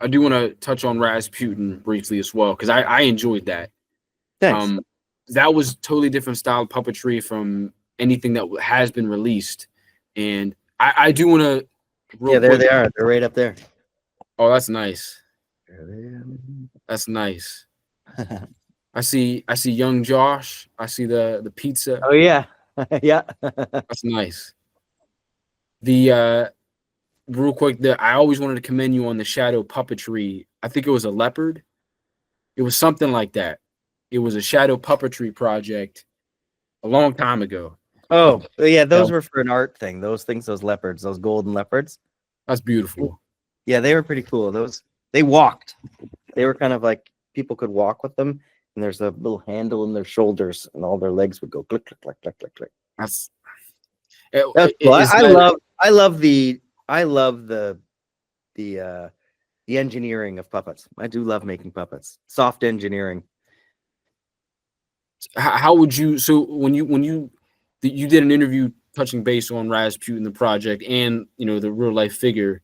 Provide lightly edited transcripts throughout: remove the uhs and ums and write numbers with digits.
I do want to touch on Rasputin briefly as well because I enjoyed that. Thanks. That was totally different style of puppetry from anything that has been released, and I do want to. Yeah, there they are. They're right up there. Oh, that's nice. That's nice. I see young Josh. I see the pizza. Oh yeah. Yeah. That's nice. The real quick, I always wanted to commend you on the shadow puppetry. I think it was a leopard. It was something like that. It was a shadow puppetry project a long time ago. Oh, yeah, those were for an art thing. Those things, those leopards, those golden leopards. That's beautiful. Yeah, they were pretty cool. They walked. They were kind of like people could walk with them, and there's a little handle in their shoulders, and all their legs would go click, click, click, click, click, click. That's cool. I love the engineering of puppets. I do love making puppets. Soft engineering. How would you? So when you did an interview touching base on Rasputin, the project, and the real life figure,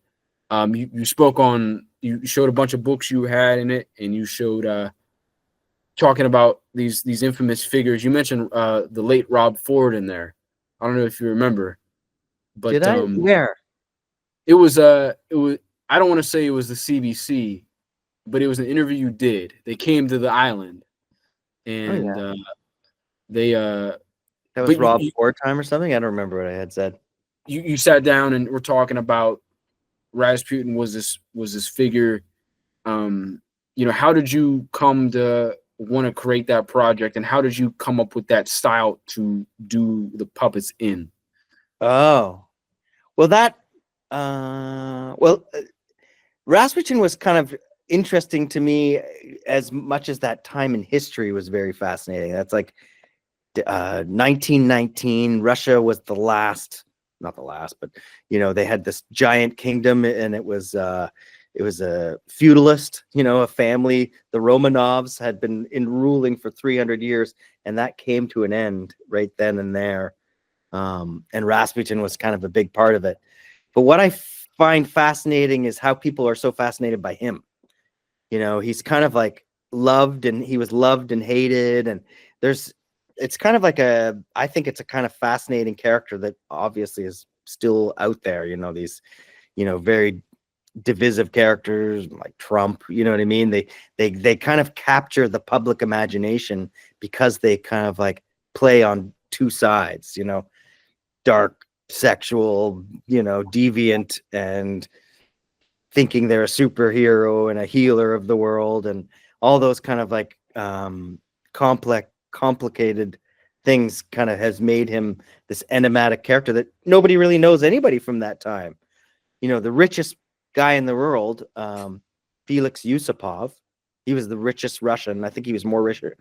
you spoke on. You showed a bunch of books you had in it, and you showed talking about these infamous figures. You mentioned the late Rob Ford in there. I don't know if you remember, but did I? Where? It was I don't want to say it was the CBC, but it was an interview you did. They came to the island, and they that was Rob Ford time or something. I don't remember what I had said. You sat down and we're talking about Rasputin was this figure. How did you come to want to create that project, and how did you come up with that style to do the puppets in? Oh, well, Rasputin was kind of interesting to me as much as that time in history was very fascinating. That's like 1919. Russia was not the last, but they had this giant kingdom, and it was a feudalist, a family. The Romanovs had been ruling for 300 years, and that came to an end right then and there. And Rasputin was kind of a big part of it. But what I find fascinating is how people are so fascinated by him. He's kind of like loved, and he was loved and hated. And it's kind of like I think it's a kind of fascinating character that obviously is still out there. These, very divisive characters like Trump, you know what I mean? They kind of capture the public imagination because they kind of like play on two sides, dark, sexual, deviant, and thinking they're a superhero and a healer of the world, and all those kind of like complicated things kind of has made him this enigmatic character that nobody really knows anybody from that time. The richest guy in the world, Felix Yusupov, he was the richest Russian. I think he was more richer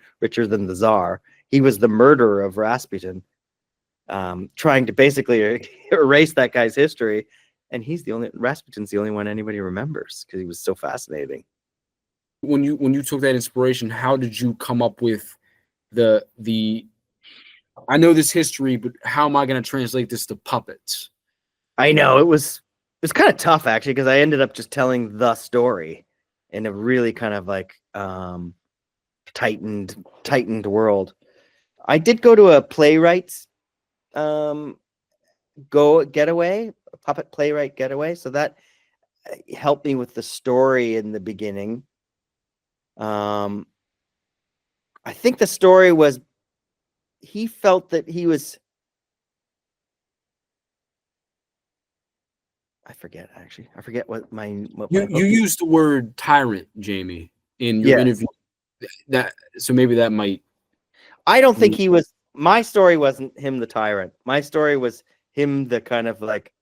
than the Tsar. He was the murderer of Rasputin, trying to basically erase that guy's history. And Rasputin's the only one anybody remembers because he was so fascinating. When you took that inspiration, how did you come up with the I know this history, but how am I going to translate this to puppets? I know it was kind of tough actually, because I ended up just telling the story in a really kind of like tightened world. I did go to a playwrights getaway, a puppet playwright getaway, so that helped me with the story in the beginning. I think the story was he felt that he was, I forget what you used the word tyrant, Jamie, in your interview. So maybe that might. I don't think he was. My story wasn't him the tyrant. My story was him the kind of like,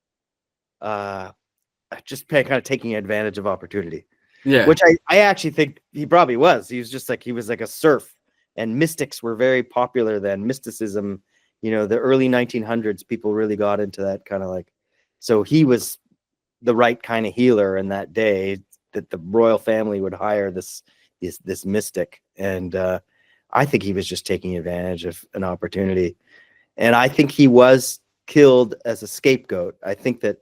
just kind of taking advantage of opportunity. Yeah, which I actually think he probably was. He was like a serf, and mystics were very popular then. Mysticism, the early 1900s, people really got into that kind of like. So he was the right kind of healer in that day, that the royal family would hire this mystic, and I think he was just taking advantage of an opportunity, and I think he was killed as a scapegoat. I think that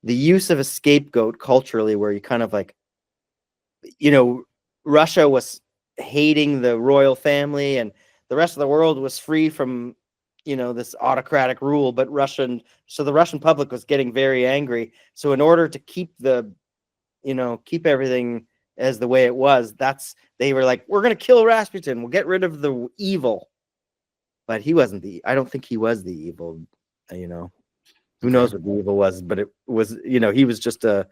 the use of a scapegoat culturally, where you kind of like you know, Russia was hating the royal family, and the rest of the world was free from, you know, this autocratic rule. But so the Russian public was getting very angry. So in order to keep keep everything as the way it was, they were like, we're going to kill Rasputin. We'll get rid of the evil. But I don't think he was the evil, who knows what the evil was, but it was, he was just a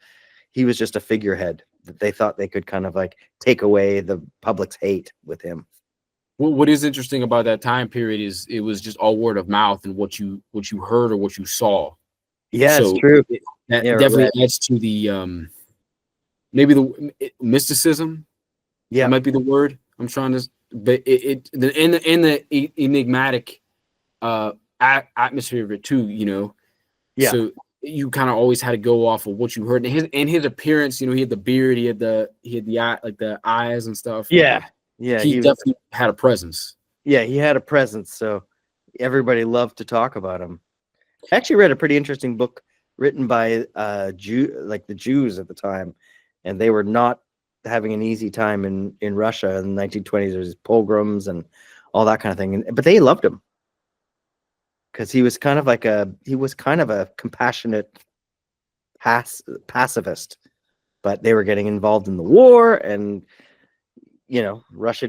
figurehead that they thought they could kind of like take away the public's hate with him. What is interesting about that time period is it was just all word of mouth and what you heard or what you saw. Yeah, so it's true. That definitely adds to the maybe the mysticism. Yeah, that might be the word I'm trying to. But the enigmatic atmosphere of it too. Yeah. So you kind of always had to go off of what you heard, and his appearance. He had the beard, he had the eye, like the eyes and stuff. Yeah. He definitely had a presence. Yeah, he had a presence, so everybody loved to talk about him. I actually read a pretty interesting book written by the Jews at the time, and they were not having an easy time in Russia in the 1920s. There was pogroms and all that kind of thing, but they loved him because he was kind of a compassionate pacifist. But they were getting involved in the war, and Russia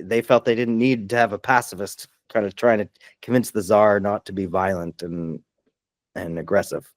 they felt they didn't need to have a pacifist kind of trying to convince the Tsar not to be violent and aggressive.